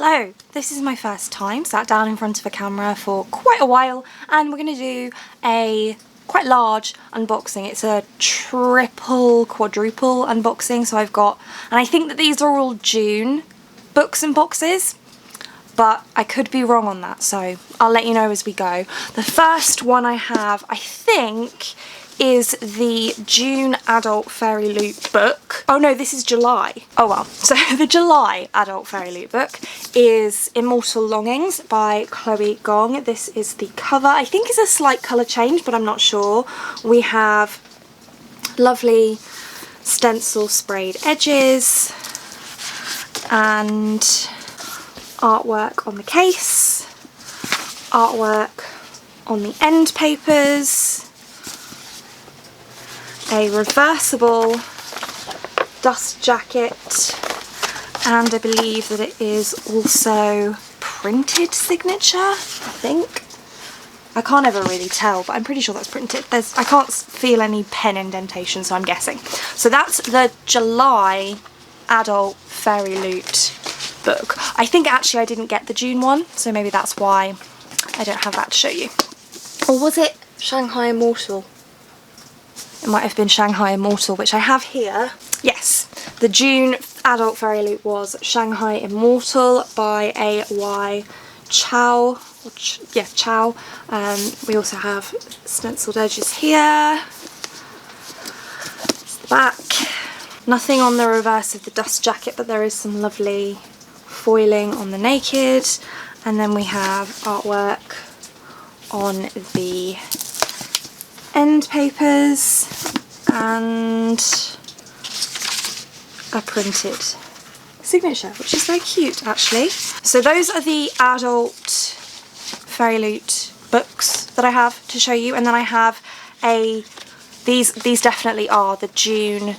Hello, this is my first time sat down in front of a camera for quite a while, and we're going to do a quite large unboxing. It's a quadruple unboxing, so I've got, and I think that these are all June books and boxes, but I could be wrong on that, so I'll let you know as we go. The first one I have, I think, is the June adult fairyloot book. Oh no, this is July. Oh well. So the July adult fairyloot book is Immortal Longings by Chloe Gong. This is the cover. I think it's a slight colour change, but I'm not sure. We have lovely stencil sprayed edges and artwork on the case, artwork on the end papers, a reversible dust jacket, and I believe that it is also printed signature, I think. I can't ever really tell, but I'm pretty sure that's printed. I can't feel any pen indentation, so I'm guessing. So that's the July adult fairyloot book. I think actually I didn't get the June one, so maybe that's why I don't have that to show you. Or was it Shanghai Immortal? It might have been Shanghai Immortal, which I have here. Yes, the June adult fairyloot was Shanghai Immortal by A.Y. Chow. Chow. We also have stenciled edges here. It's the back. Nothing on the reverse of the dust jacket, but there is some lovely foiling on the naked. And then we have artwork on the end papers and a printed signature, which is very cute actually. So those are the adult fairyloot books that I have to show you, and then I have these definitely are the June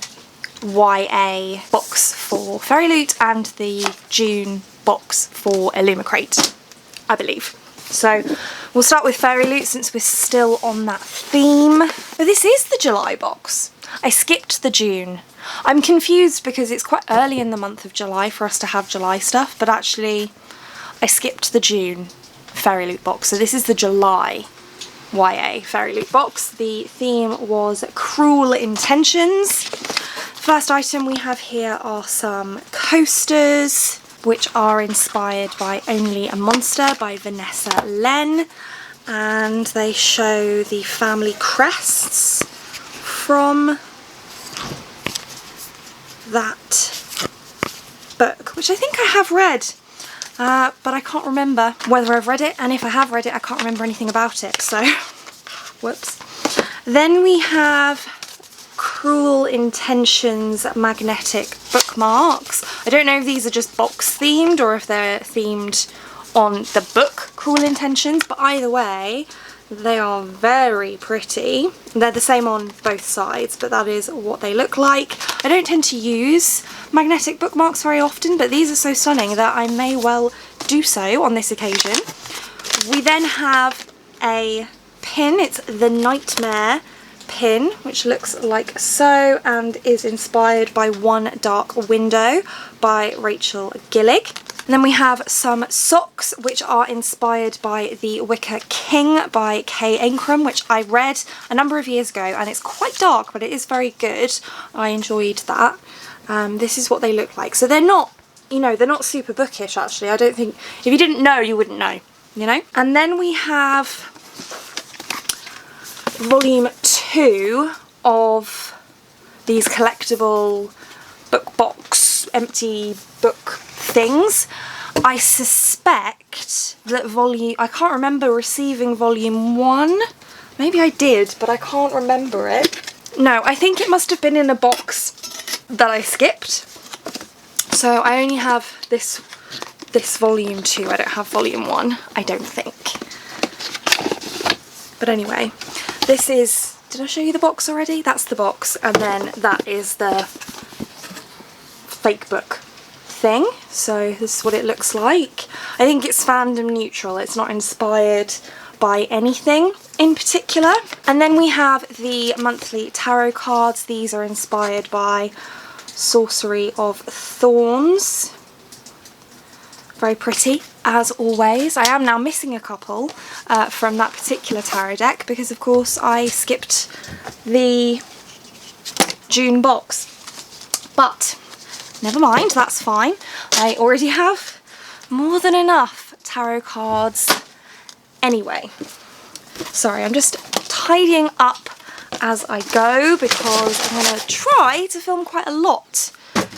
YA box for fairyloot and the June box for illumicrate, I believe. So we'll start with fairyloot since we're still on that theme. Oh, this is the July box. I skipped the June. I'm confused because it's quite early in the month of July for us to have July stuff, but actually I skipped the June fairyloot box. So this is the July YA fairyloot box. The theme was Cruel Intentions. First item we have here are some coasters, which are inspired by Only a Monster by Vanessa Len, and they show the family crests from that book, which I think I have read, but I can't remember whether I've read it, and if I have read it I can't remember anything about it, so whoops. Then we have Cruel Intentions magnetic bookmarks. I don't know if these are just box themed or if they're themed on the book Cruel Intentions, but either way they are very pretty. They're the same on both sides, but that is what they look like. I don't tend to use magnetic bookmarks very often, but these are so stunning that I may well do so on this occasion. We then have a pin. It's the Nightmare pin, which looks like so and is inspired by One Dark Window by Rachel Gillig. And then we have some socks which are inspired by The Wicker King by Kay Ancrum, which I read a number of years ago, and it's quite dark but it is very good. I enjoyed that. This is what they look like. So they're not, you know, they're not super bookish actually. I don't think, if you didn't know you wouldn't know, you know. And then we have volume 2 of these collectible book box empty book things. I suspect that I can't remember receiving volume 1. Maybe I did, but I can't remember it. No, I think it must have been in a box that I skipped. So I only have this volume 2. I don't have volume 1, I don't think. But anyway, this is, did I show you the box already? That's the box, and then that is the fake book thing. So this is what it looks like. I think it's fandom neutral. It's not inspired by anything in particular. And then we have the monthly tarot cards. These are inspired by Sorcery of Thorns Very pretty, as always. I am now missing a couple from that particular tarot deck because, of course, I skipped the June box. But never mind, that's fine. I already have more than enough tarot cards anyway. Sorry, I'm just tidying up as I go because I'm going to try to film quite a lot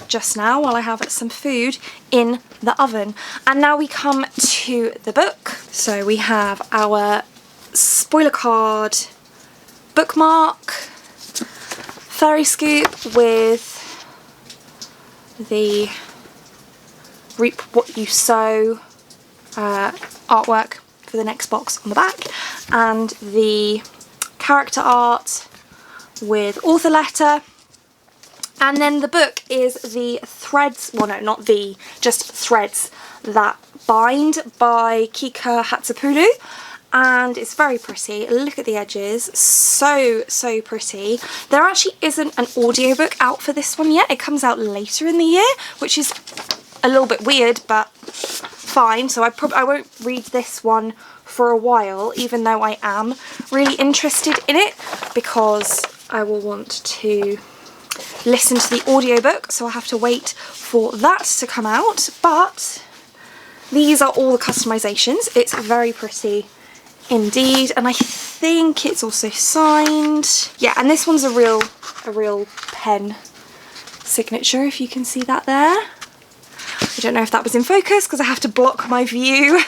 just now while I have some food in the oven. And now we come to the book. So we have our spoiler card bookmark, fairy scoop with the reap what you sow artwork for the next box on the back, and the character art with author letter. And then the book is the threads, well no, not the, just threads that bind by Kika Hatsapulu, and it's very pretty. Look at the edges, so pretty. There actually isn't an audiobook out for this one yet. It comes out later in the year, which is a little bit weird, but fine. So I won't read this one for a while, even though I am really interested in it, because I will want to listen to the audiobook, so I have to wait for that to come out. But these are all the customizations. It's very pretty indeed, and I think it's also signed. Yeah, and this one's a real pen signature, if you can see that there. I don't know if that was in focus because I have to block my view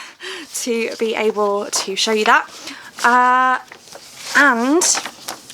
to be able to show you that. And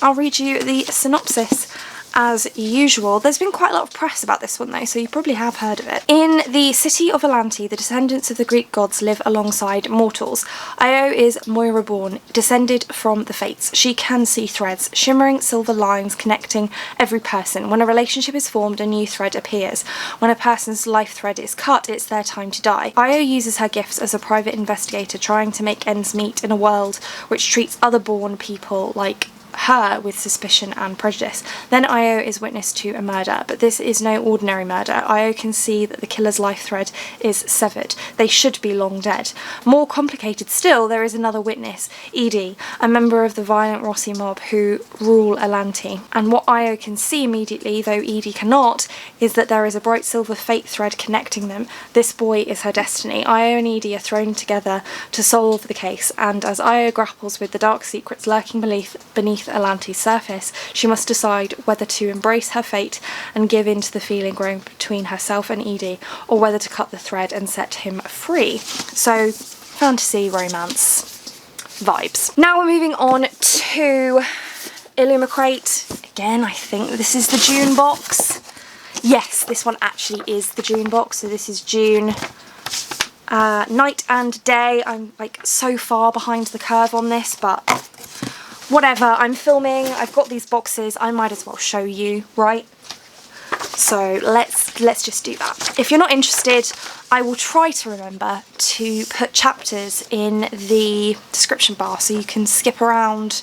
I'll read you the synopsis as usual. There's been quite a lot of press about this one though, so you probably have heard of it. In the city of Alanti, the descendants of the Greek gods live alongside mortals. Io is Moira born, descended from the Fates. She can see threads, shimmering silver lines connecting every person. When a relationship is formed, a new thread appears. When a person's life thread is cut, it's their time to die. Io uses her gifts as a private investigator, trying to make ends meet in a world which treats other born people like her with suspicion and prejudice. Then Io is witness to a murder, but this is no ordinary murder. Io can see that the killer's life thread is severed. They should be long dead. More complicated still, there is another witness, Edie, a member of the violent Rossi mob who rule Alanti. And what Io can see immediately, though Edie cannot, is that there is a bright silver fate thread connecting them. This boy is her destiny. Io and Edie are thrown together to solve the case, and as Io grapples with the dark secrets lurking beneath Alanti's surface, she must decide whether to embrace her fate and give in to the feeling growing between herself and Edie, or whether to cut the thread and set him free. So, fantasy, romance vibes. Now we're moving on to illumicrate. Again, I think this is the June box. Yes, this one actually is the June box, so this is June. Night and day. I'm like so far behind the curve on this, but whatever, I'm filming, I've got these boxes, I might as well show you, right? So let's just do that. If you're not interested, I will try to remember to put chapters in the description bar so you can skip around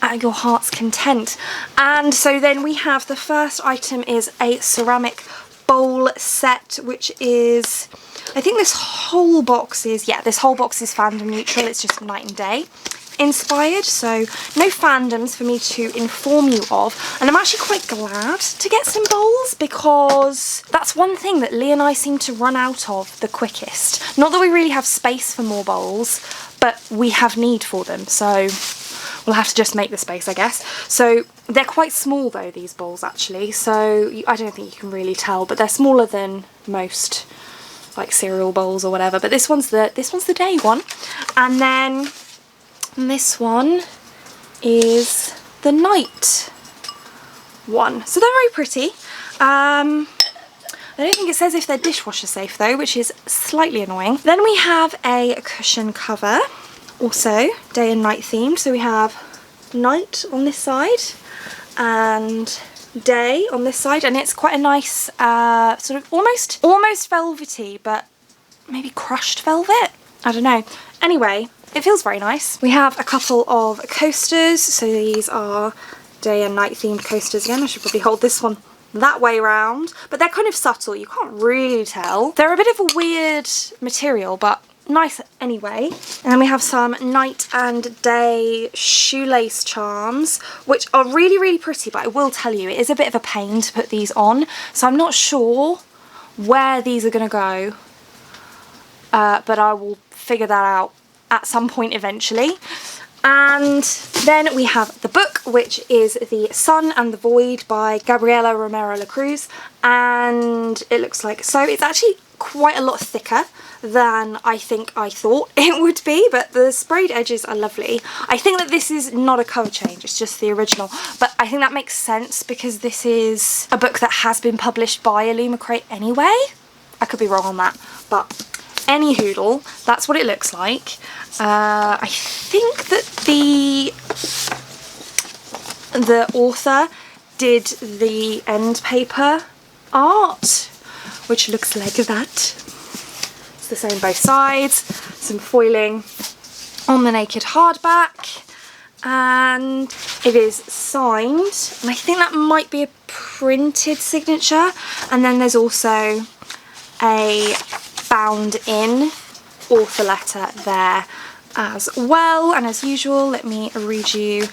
at your heart's content. And so then we have, the first item is a ceramic bowl set, which is, I think this whole box is, yeah, this whole box is fandom neutral, it's just night and day inspired, so no fandoms for me to inform you of. And I'm actually quite glad to get some bowls, because that's one thing that Lee and I seem to run out of the quickest. Not that we really have space for more bowls, but we have need for them, so we'll have to just make the space, I guess. So they're quite small though, these bowls actually, so I don't think you can really tell, but they're smaller than most like cereal bowls or whatever. But this one's the day one, and then this one is the night one. So they're very pretty. I don't think it says if they're dishwasher safe though, which is slightly annoying. Then we have a cushion cover, also day and night themed. So we have night on this side and day on this side, and it's quite a nice sort of almost velvety, but maybe crushed velvet, I don't know. Anyway, it feels very nice. We have a couple of coasters, so these are day and night themed coasters. Again, I should probably hold this one that way round, but they're kind of subtle, you can't really tell. They're a bit of a weird material, but nice anyway. And then we have some night and day shoelace charms, which are really, really pretty, but I will tell you, it is a bit of a pain to put these on, so I'm not sure where these are going to go, but I will figure that out at some point eventually. And then we have the book, which is The Sun and the Void by Gabriela Romero Lacruz, and it looks like so. It's actually quite a lot thicker than I think I thought it would be, but the sprayed edges are lovely. I think that this is not a cover change, it's just the original, but I think that makes sense because this is a book that has been published by illumicrate anyway. I could be wrong on that, but any hoodle, that's what it looks like. I think that the author did the end paper art, which looks like that. It's the same both sides, some foiling on the naked hardback, and it is signed, and I think that might be a printed signature, and then there's also a bound in author letter there as well. And as usual, let me read you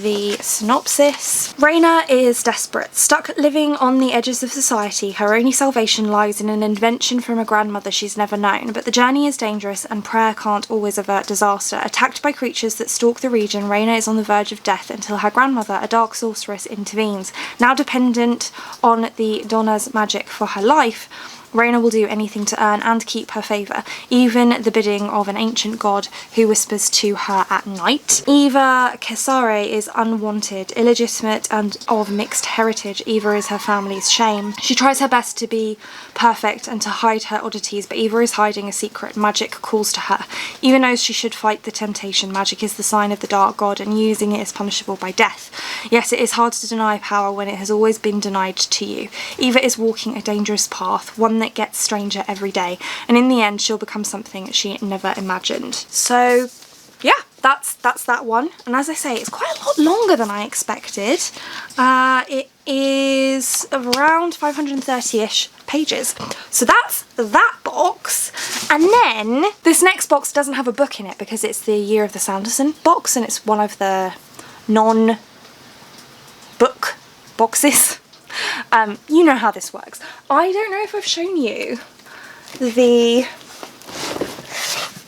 the synopsis. Raina is desperate, stuck living on the edges of society. Her only salvation lies in an invention from a grandmother she's never known, but the journey is dangerous and prayer can't always avert disaster. Attacked by creatures that stalk the region, Raina is on the verge of death until her grandmother, a dark sorceress, intervenes. Now dependent on the Donna's magic for her life, Raina will do anything to earn and keep her favour, even the bidding of an ancient god who whispers to her at night. Eva Kesare is unwanted, illegitimate and of mixed heritage. Eva is her family's shame. She tries her best to be perfect and to hide her oddities, but Eva is hiding a secret. Magic calls to her. Eva knows she should fight the temptation. Magic is the sign of the dark god, and using it is punishable by death. Yet it is hard to deny power when it has always been denied to you. Eva is walking a dangerous path, one that gets stranger every day, and in the end she'll become something she never imagined. So yeah, that's that one, and as I say, it's quite a lot longer than I expected. It is around 530-ish pages. So that's that box, and then this next box doesn't have a book in it because it's the Year of the Sanderson box, and it's one of the non-book boxes. You know how this works. I don't know if I've shown you the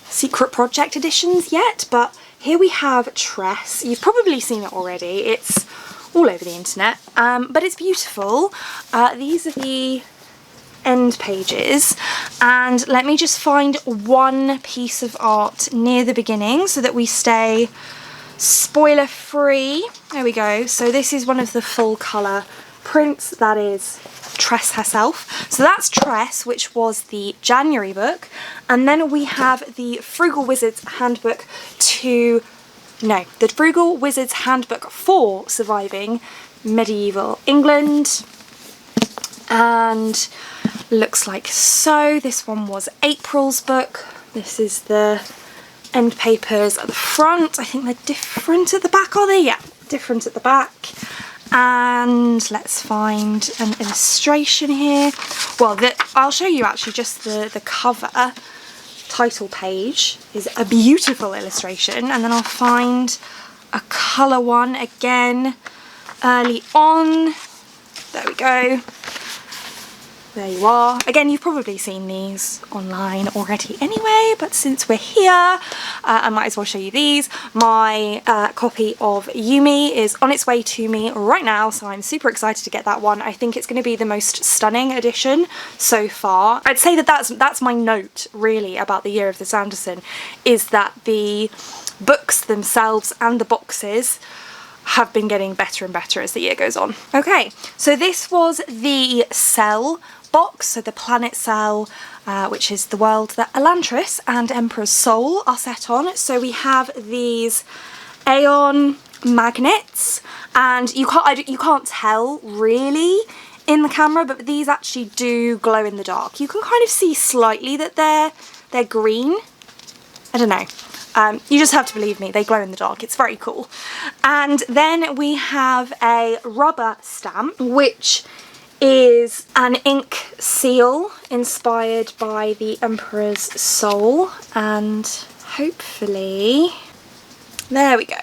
Secret Project editions yet, but here we have Tress. You've probably seen it already. It's all over the internet, but it's beautiful. These are the end pages, and let me just find one piece of art near the beginning so that we stay spoiler free. There we go. So this is one of the full colour prints, that is Tress herself. So that's Tress, which was the January book, and then we have the Frugal Wizard's Handbook the Frugal Wizard's Handbook for Surviving Medieval England, and looks like so. This one was April's book. This is the end papers at the front. I think they're different at the back, are they? Yeah, different at the back. And let's find an illustration here. Well, I'll show you actually just the cover. Title page is a beautiful illustration, and then I'll find a colour one again early on. There we go. There you are. Again, you've probably seen these online already anyway, but since we're here, I might as well show you these. My copy of Yumi is on its way to me right now, so I'm super excited to get that one. I think it's going to be the most stunning edition so far. I'd say that that's my note, really, about the Year of the Sanderson, is that the books themselves and the boxes have been getting better and better as the year goes on. Okay, so this was the Cell box, so the planet Cell, which is the world that Elantris and Emperor's Soul are set on. So we have these Aeon magnets, and you can't tell really in the camera, but these actually do glow in the dark. You can kind of see slightly that they're green. I don't know. You just have to believe me, they glow in the dark. It's very cool. And then we have a rubber stamp, which is an ink seal inspired by the Emperor's Soul, and hopefully, there we go.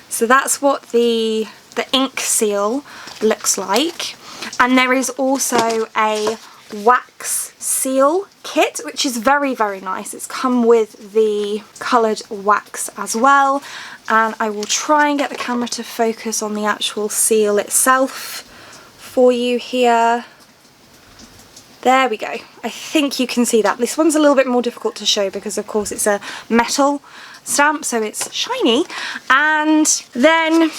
So that's what the ink seal looks like. And there is also a wax seal kit, which is very, very nice. It's come with the coloured wax as well. And I will try and get the camera to focus on the actual seal itself for you here. There we go. I think you can see that. This one's a little bit more difficult to show because of course it's a metal stamp, so it's shiny. And then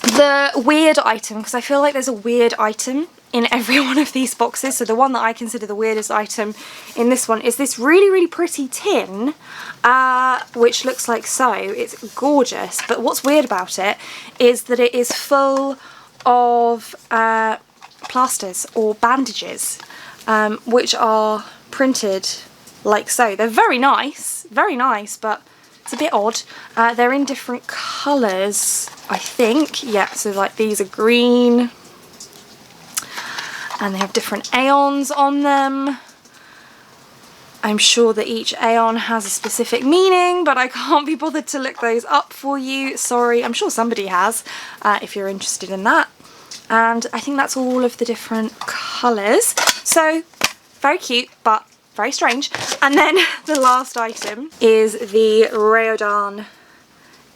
the weird item, because I feel like there's a weird item in every one of these boxes. So the one that I consider the weirdest item in this one is this really, really pretty tin, which looks like so. It's gorgeous, but what's weird about it is that it is full of plasters or bandages, which are printed like so. They're very nice, but it's a bit odd. They're in different colours, I think. Yeah, so like these are green, and they have different aeons on them. I'm sure that each aeon has a specific meaning, but I can't be bothered to look those up for you. Sorry, I'm sure somebody has, if you're interested in that. And I think that's all of the different colours. So, very cute, but very strange. And then the last item is the Raodan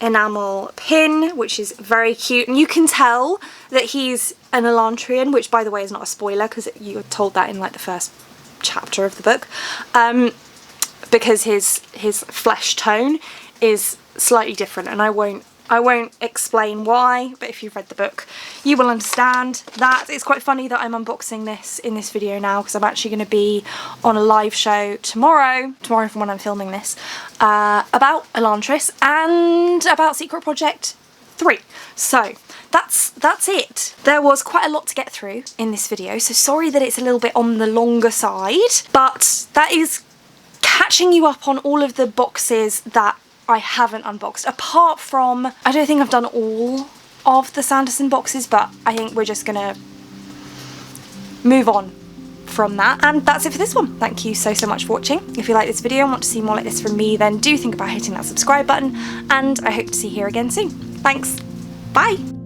enamel pin, which is very cute. And you can tell that he's an Elantrian, which by the way is not a spoiler because you were told that in like the first chapter of the book, because his flesh tone is slightly different, and I won't explain why, but if you've read the book you will understand that. It's quite funny that I'm unboxing this in this video now because I'm actually going to be on a live show tomorrow from when I'm filming this, about Elantris and about Secret Project 3. So that's it. There was quite a lot to get through in this video, so sorry that it's a little bit on the longer side, but that is catching you up on all of the boxes that I haven't unboxed, apart from, I don't think I've done all of the Sanderson boxes, but I think we're just gonna move on from that. And that's it for this one. Thank you so much for watching. If you like this video and want to see more like this from me, then do think about hitting that subscribe button, and I hope to see you here again soon. Thanks, bye!